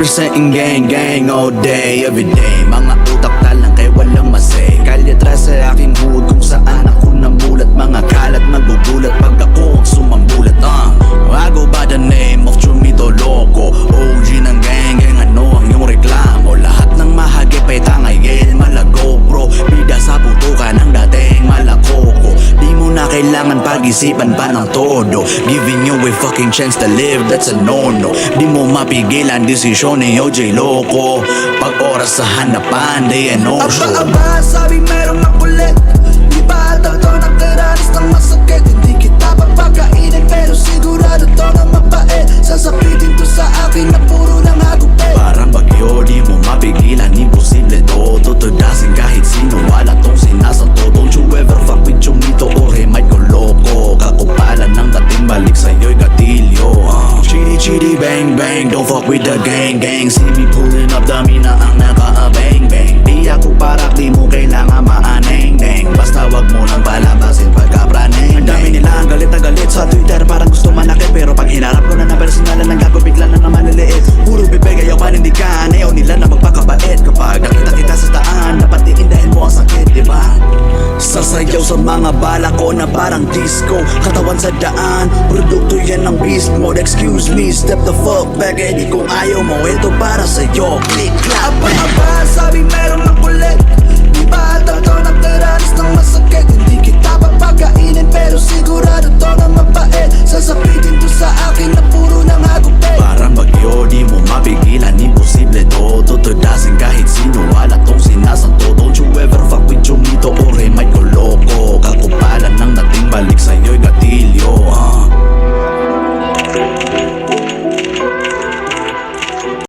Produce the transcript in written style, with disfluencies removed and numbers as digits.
Representing gang gang all day, every day. Mga utak talang kay walang masay. Kalye tras sa aking hood kung saan ako namulat. Mga kalat magugulat pag ako ang sumambulat. I go by the name of Chumito Loco, OG ng gang gang, ano ang iyong reklamo? Lahat ng mahagip ay tangay, yeah, malago bro. Bida sa putukan ng dating malakoko. Di mo na kailangan pag-isipan pa ng todo. Giving you a fucking chance to live, that's a no-no. Di mo mapigilan desisyon ni OJ Loco. Pag oras sa hanapan, they and no show. Aba, sabi merong makulit. Di ba ata to nakaranas ng masakit? Hindi kita papakainin pero sigurado to na mabait. Sasapitin to sa akin na puro lang hagupit. Parang bagyo, di mo mapigilan, imposible to. Tutudasin kahit sino, wala tong sinasanto. Don't you ever fuck with Chumito o Remay ko loko. Kakupalan ng dating balik sa'yo'y gatilyo. Chitty chitty bang bang, don't fuck with the gang gang. See me pulling up, dami na ang naka-bang bang. Di ako parak, di mo kailangan maaneng deng. Basta wag mo lang palabasin pagka-praneng. Ang dami nila ang galit na galit sa Twitter, parang gusto manakit. Pero pag hinarap ko na personalan ng gago, bigla na naman niliit. Puro bibig, ayaw panindigan, ayaw nila na magpakabait. Kapag nakita kita sa daan, dapat iindahin mo ang sakit, diba? Sasayaw sa mga bala ko na parang disco. Katawan sa daan, produkto yan ng beast mode. Excuse me, step the fuck back. Eh di kung ayaw mo, ito para sa'yo. Click, clap, Aba, sabi merong makulit. Di ba ata to